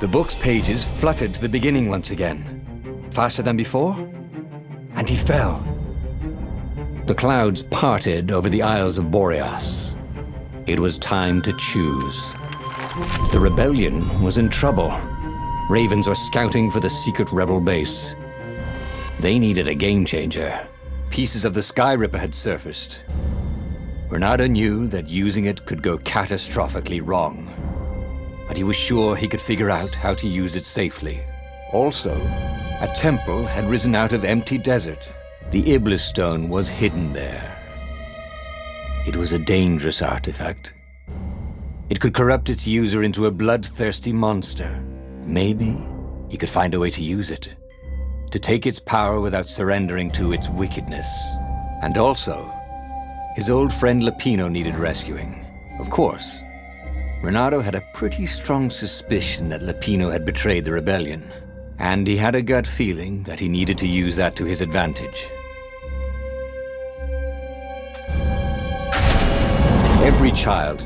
The book's pages fluttered to the beginning once again. Faster than before, and he fell. The clouds parted over the Isles of Boreas. It was time to choose. The rebellion was in trouble. Ravens were scouting for the secret rebel base. They needed a game changer. Pieces of the Sky Ripper had surfaced. Bernardo knew that using it could go catastrophically wrong, but he was sure he could figure out how to use it safely. Also, a temple had risen out of empty desert. The Iblis stone was hidden there. It was a dangerous artifact. It could corrupt its user into a bloodthirsty monster. Maybe he could find a way to use it, to take its power without surrendering to its wickedness. And also, his old friend Lupino needed rescuing. Of course, Bernardo had a pretty strong suspicion that Lupino had betrayed the rebellion, and he had a gut feeling that he needed to use that to his advantage. Every child.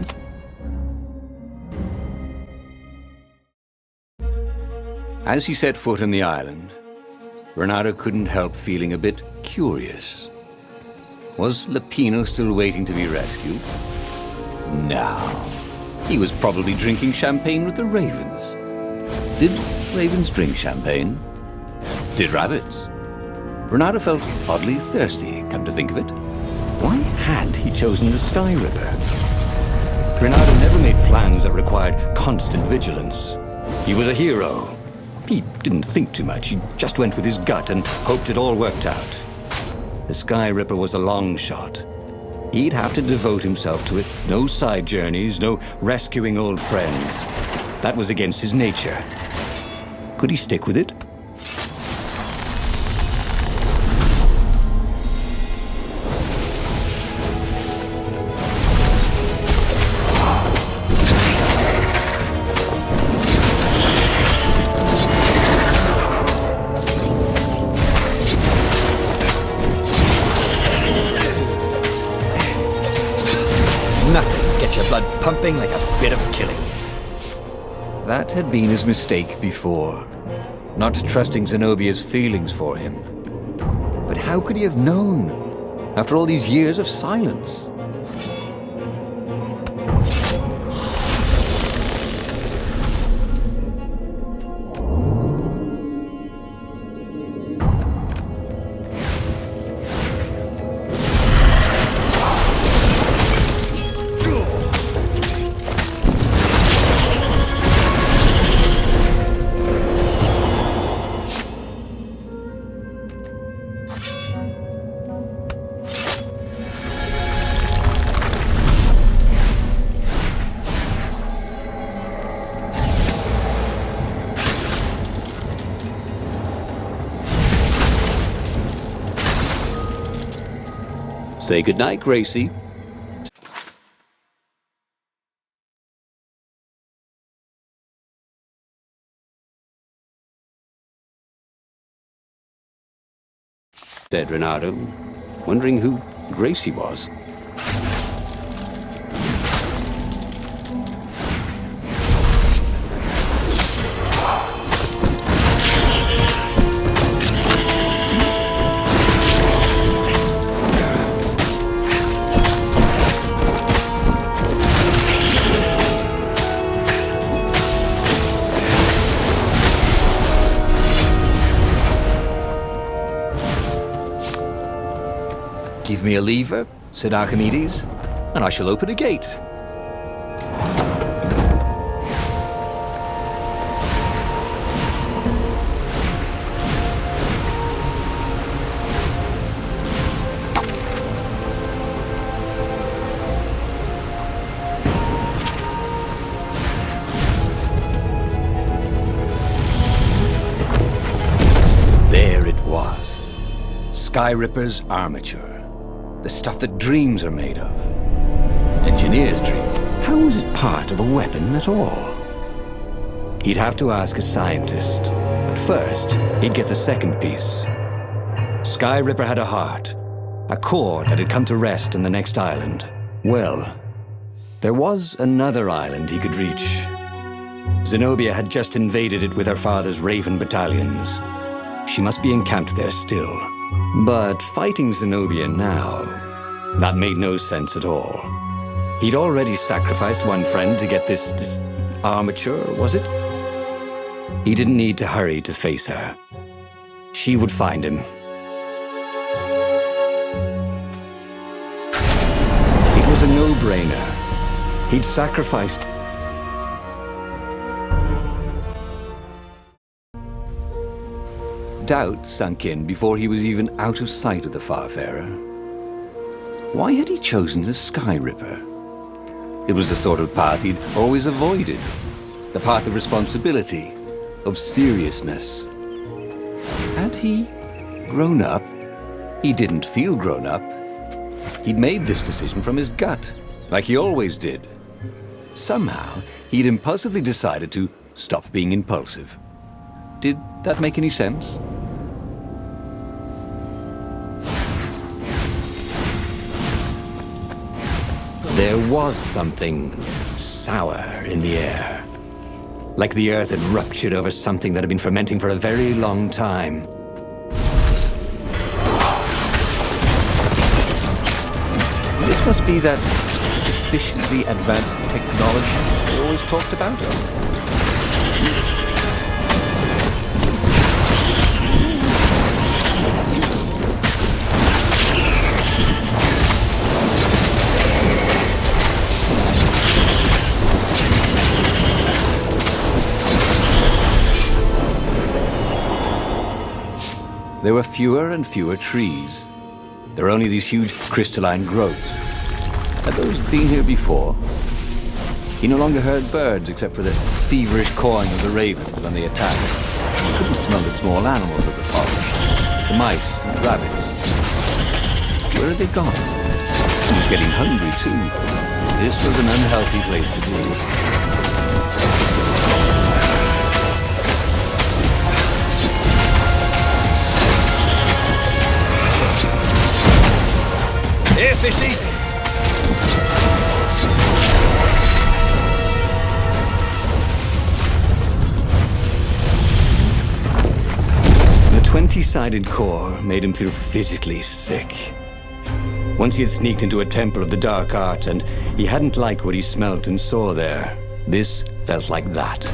As he set foot on the island, Bernardo couldn't help feeling a bit curious. Was Lupino still waiting to be rescued? No. He was probably drinking champagne with the ravens. Did ravens drink champagne? Did rabbits? Bernardo felt oddly thirsty, come to think of it. Why had he chosen the Sky Ripper? Bernardo never made plans that required constant vigilance. He was a hero. He didn't think too much. He just went with his gut and hoped it all worked out. The Sky Ripper was a long shot. He'd have to devote himself to it. No side journeys, no rescuing old friends. That was against his nature. Could he stick with it? Pumping like a bit of killing. That had been his mistake before, not trusting Zenobia's feelings for him. But how could he have known, after all these years of silence? Say goodnight, Gracie. Said Bernardo, wondering who Gracie was. Give me a lever, said Archimedes, and I shall open a gate. There it was, Sky Ripper's armature. The stuff that dreams are made of. Engineers dream. How is it part of a weapon at all? He'd have to ask a scientist. But first, he'd get the second piece. Sky Ripper had a heart, a core that had come to rest on the next island. Well, there was another island he could reach. Zenobia had just invaded it with her father's Raven battalions. She must be encamped there still. But fighting Zenobia now, that made no sense at all. He'd already sacrificed one friend to get this armature, was it? He didn't need to hurry to face her. She would find him. It was a no-brainer. He'd sacrificed... Doubt sunk in before he was even out of sight of the Farfarer. Why had he chosen the Sky Ripper? It was the sort of path he'd always avoided. The path of responsibility, of seriousness. Had he grown up? He didn't feel grown up. He'd made this decision from his gut, like he always did. Somehow, he'd impulsively decided to stop being impulsive. Did that make any sense? There was something sour in the air. Like the earth had ruptured over something that had been fermenting for a very long time. This must be that sufficiently advanced technology we always talked about. There were fewer and fewer trees. There were only these huge crystalline growths. Had those been here before? He no longer heard birds except for the feverish cawing of the ravens when they attacked. He couldn't smell the small animals of the forest. The mice and rabbits. Where had they gone? He was getting hungry too. This was an unhealthy place to be. Here, fishy! The 20-sided core made him feel physically sick. Once he had sneaked into a temple of the dark arts and he hadn't liked what he smelt and saw there. This felt like that.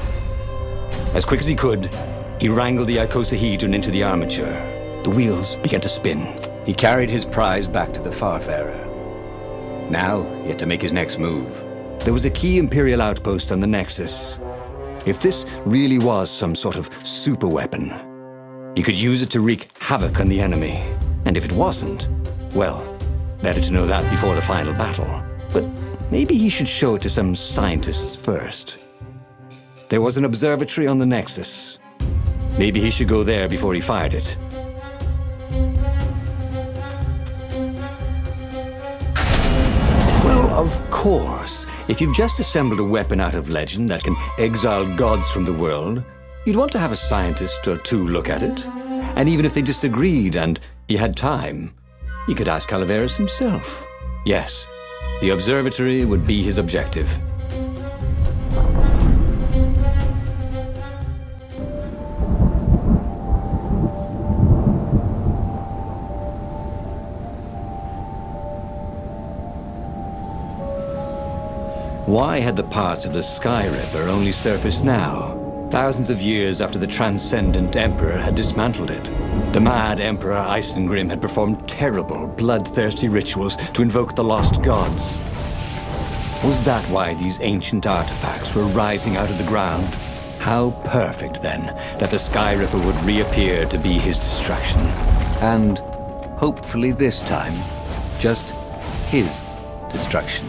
As quick as he could, he wrangled the icosahedron into the armature. The wheels began to spin. He carried his prize back to the Farfarer. Now, he had to make his next move. There was a key Imperial outpost on the Nexus. If this really was some sort of super weapon, he could use it to wreak havoc on the enemy. And if it wasn't, well, better to know that before the final battle. But maybe he should show it to some scientists first. There was an observatory on the Nexus. Maybe he should go there before he fired it. Of course, if you've just assembled a weapon out of legend that can exile gods from the world, you'd want to have a scientist or two look at it. And even if they disagreed and he had time, he could ask Calaveras himself. Yes, the observatory would be his objective. Why had the parts of the Sky Ripper only surfaced now, thousands of years after the Transcendent Emperor had dismantled it? The mad Emperor Isengrim had performed terrible, bloodthirsty rituals to invoke the lost gods. Was that why these ancient artifacts were rising out of the ground? How perfect, then, that the Sky Ripper would reappear to be his destruction. And, hopefully this time, just his destruction.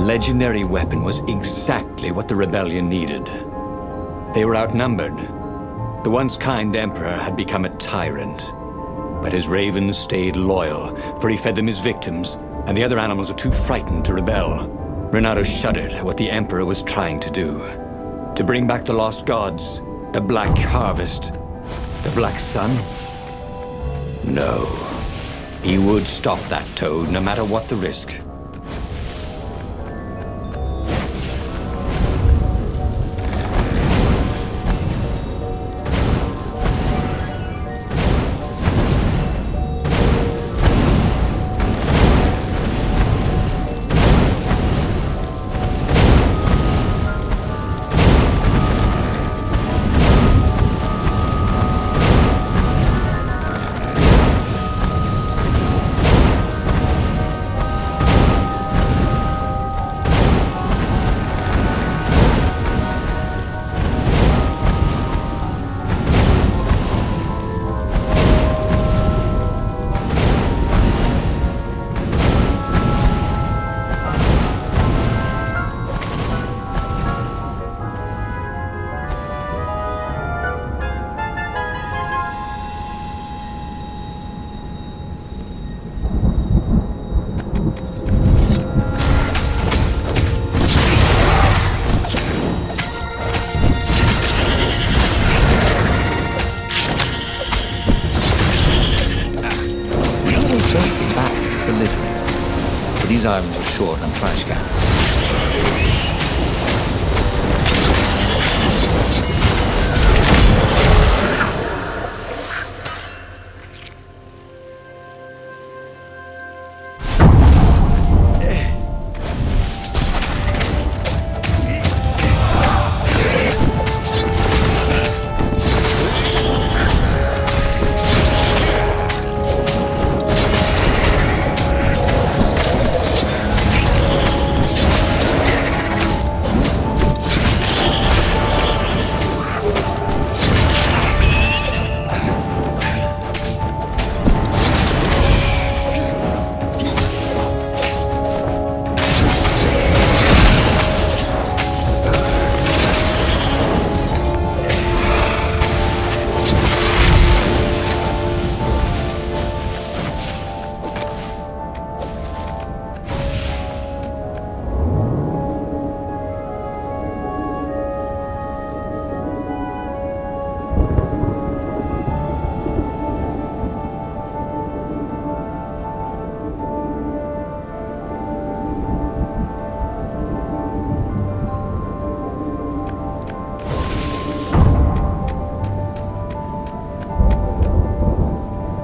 legendary weapon was exactly what the rebellion needed. They were outnumbered. The once kind emperor had become a tyrant. But his ravens stayed loyal, for he fed them his victims, and the other animals were too frightened to rebel. Renato shuddered at what the emperor was trying to do. To bring back the lost gods, the Black Harvest, the Black Sun? No. He would stop that toad, no matter what the risk. These islands are short on trash cans.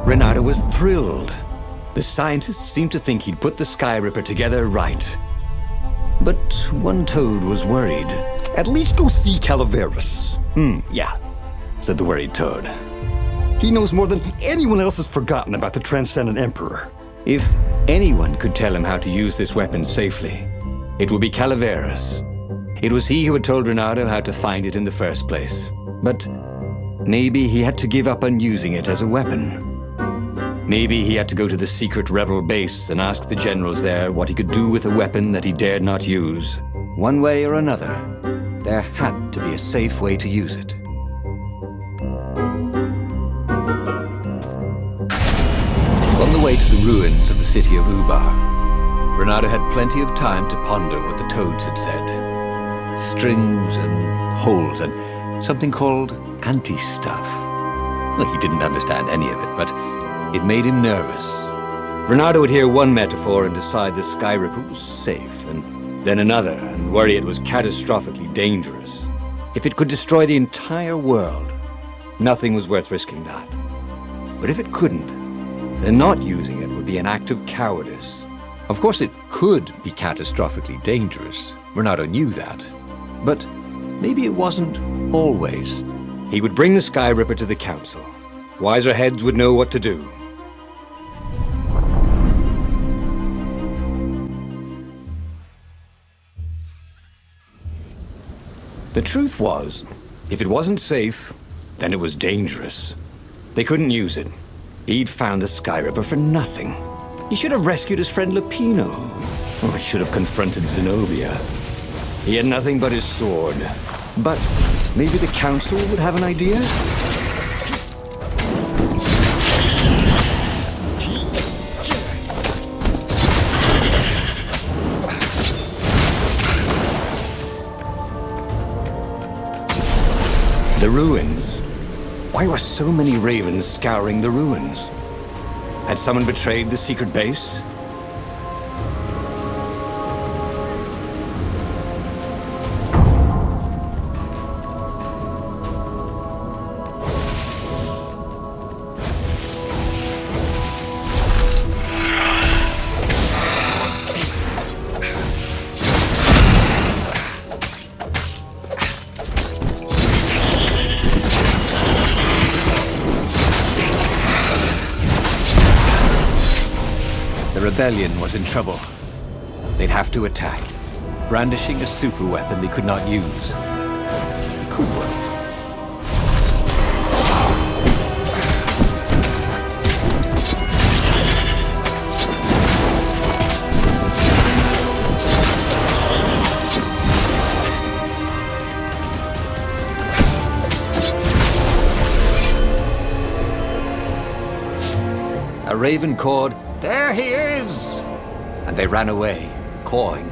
Renato was thrilled. The scientists seemed to think he'd put the Sky Ripper together right. But one toad was worried. At least go see Calaveras. Yeah, said the worried toad. He knows more than anyone else has forgotten about the Transcendent Emperor. If anyone could tell him how to use this weapon safely, it would be Calaveras. It was he who had told Renato how to find it in the first place. But maybe he had to give up on using it as a weapon. Maybe he had to go to the secret rebel base and ask the generals there what he could do with a weapon that he dared not use. One way or another, there had to be a safe way to use it. On the way to the ruins of the city of Ubar, Renato had plenty of time to ponder what the toads had said. Strings and holes and something called anti-stuff. Well, he didn't understand any of it, but it made him nervous. Renato would hear one metaphor and decide the Sky Ripper was safe, and then another, and worry it was catastrophically dangerous. If it could destroy the entire world, nothing was worth risking that. But if it couldn't, then not using it would be an act of cowardice. Of course, it could be catastrophically dangerous. Renato knew that. But maybe it wasn't always. He would bring the Sky Ripper to the council. Wiser heads would know what to do. The truth was, if it wasn't safe, then it was dangerous. They couldn't use it. He'd found the Sky Ripper for nothing. He should have rescued his friend Lupino. Oh, he should have confronted Zenobia. He had nothing but his sword. But maybe the council would have an idea? The ruins. Why were so many ravens scouring the ruins? Had someone betrayed the secret base? The rebellion was in trouble. They'd have to attack, brandishing a super weapon they could not use. It could work. A raven cawed, "There he is!" And they ran away, cawing.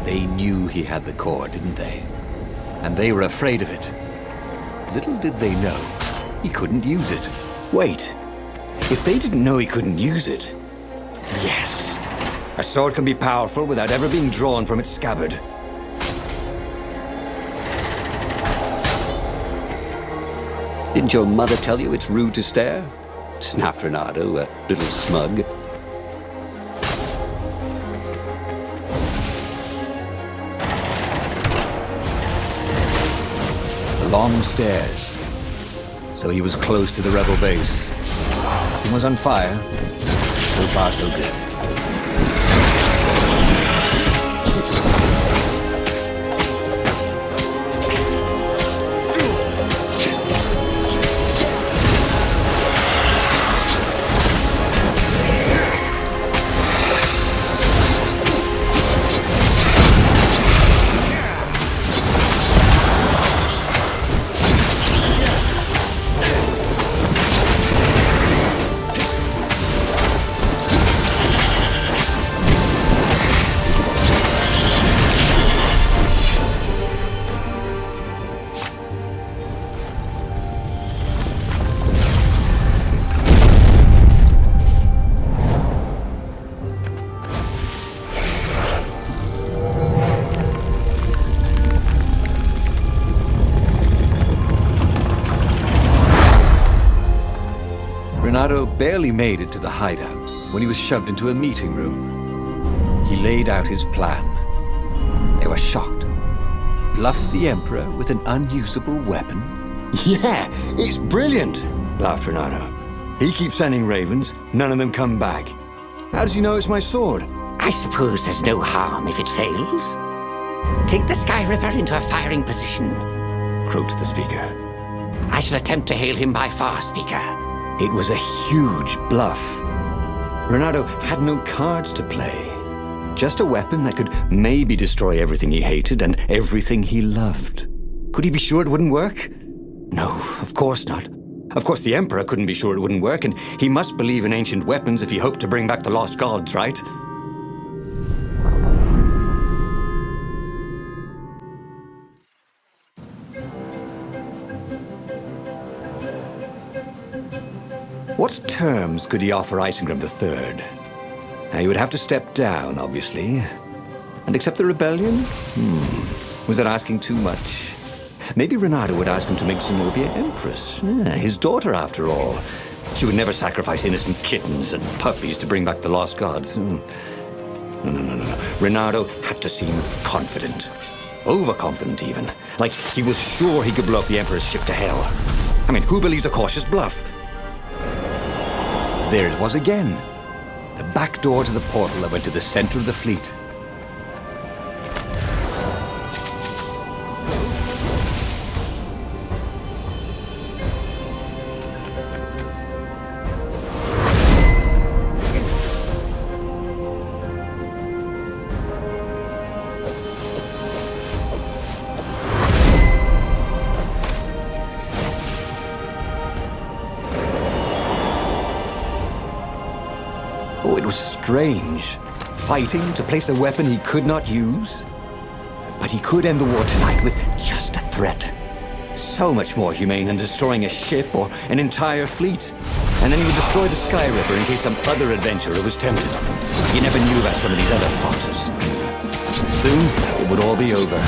They knew he had the core, didn't they? And they were afraid of it. Little did they know, he couldn't use it. Wait. If they didn't know he couldn't use it... Yes. A sword can be powerful without ever being drawn from its scabbard. Didn't your mother tell you it's rude to stare? Snapped Renato, a little smug. The long stairs. So he was close to the rebel base. Nothing was on fire. So far, so good. Renato barely made it to the hideout when he was shoved into a meeting room. He laid out his plan. They were shocked. Bluff the Emperor with an unusable weapon? Yeah, it's brilliant, laughed Renato. He keeps sending ravens, none of them come back. How does he know it's my sword? I suppose there's no harm if it fails. Take the Sky River into a firing position. Croaked the speaker. I shall attempt to hail him by far, Speaker. It was a huge bluff. Renato had no cards to play. Just a weapon that could maybe destroy everything he hated and everything he loved. Could he be sure it wouldn't work? No, of course not. Of course the Emperor couldn't be sure it wouldn't work, and he must believe in ancient weapons if he hoped to bring back the lost gods, right? What terms could he offer Isengrim III? Now, he would have to step down, obviously. And accept the rebellion? Was that asking too much? Maybe Renato would ask him to make Zenobia Empress. Yeah, his daughter, after all. She would never sacrifice innocent kittens and puppies to bring back the lost gods. No. Renato had to seem confident. Overconfident, even. Like he was sure he could blow up the Emperor's ship to hell. I mean, who believes a cautious bluff? There it was again. The back door to the portal that went to the center of the fleet. strange. Fighting to place a weapon he could not use? But he could end the war tonight with just a threat. So much more humane than destroying a ship or an entire fleet. And then he would destroy the Sky Ripper in case some other adventurer was tempted. You never knew about some of these other foxes. Soon, it would all be over.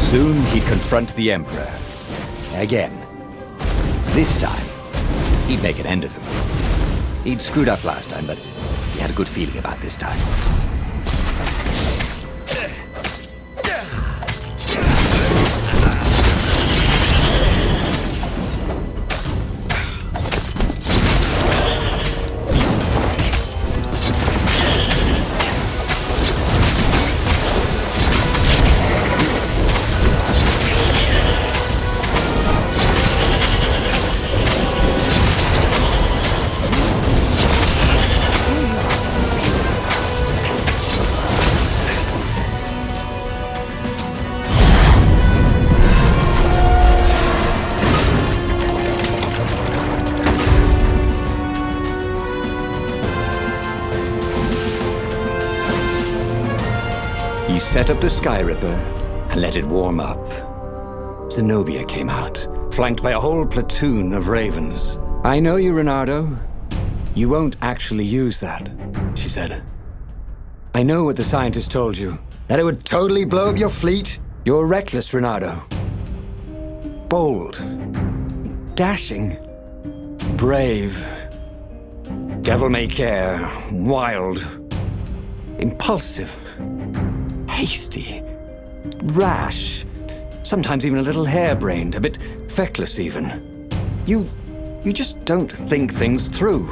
Soon he'd confront the Emperor. Again. This time, he'd make an end of him. He'd screwed up last time, but he had a good feeling about this time. He set up the Sky Ripper and let it warm up. Zenobia came out, flanked by a whole platoon of ravens. "I know you, Reynardo. You won't actually use that," she said. "I know what the scientists told you, that it would totally blow up your fleet. You're reckless, Reynardo. Bold, dashing, brave, devil-may-care, wild, impulsive, hasty, rash, sometimes even a little harebrained, a bit feckless even. You just don't think things through.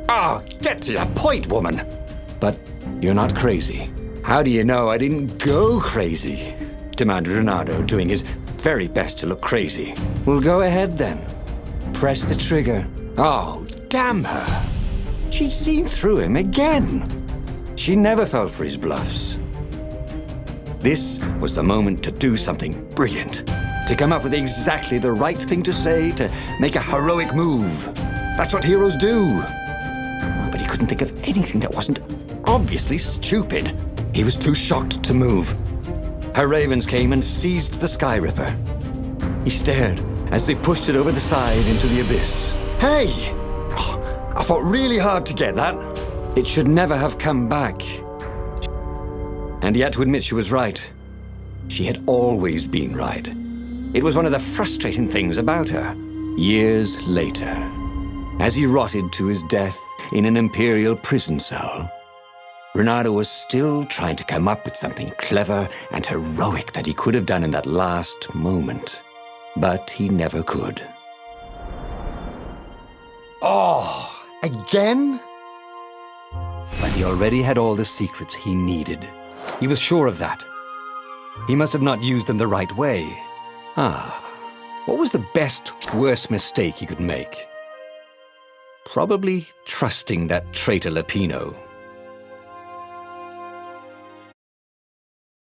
Oh, get to your point, woman. But you're not crazy. How do you know I didn't go crazy? Demanded Reynardo, doing his very best to look crazy. Well, go ahead then. Press the trigger. Oh, damn her. She'd seen through him again. She never fell for his bluffs. This was the moment to do something brilliant, to come up with exactly the right thing to say, to make a heroic move. That's what heroes do. Oh, but he couldn't think of anything that wasn't obviously stupid. He was too shocked to move. Her ravens came and seized the Sky Ripper. He stared as they pushed it over the side into the abyss. Hey! Oh, I fought really hard to get that. It should never have come back. And he had to admit she was right. She had always been right. It was one of the frustrating things about her. Years later, as he rotted to his death in an Imperial prison cell, Reynardo was still trying to come up with something clever and heroic that he could have done in that last moment. But he never could. Oh, again? But he already had all the secrets he needed. He was sure of that. He must have not used them the right way. What was the best, worst mistake he could make? Probably trusting that traitor Lapino.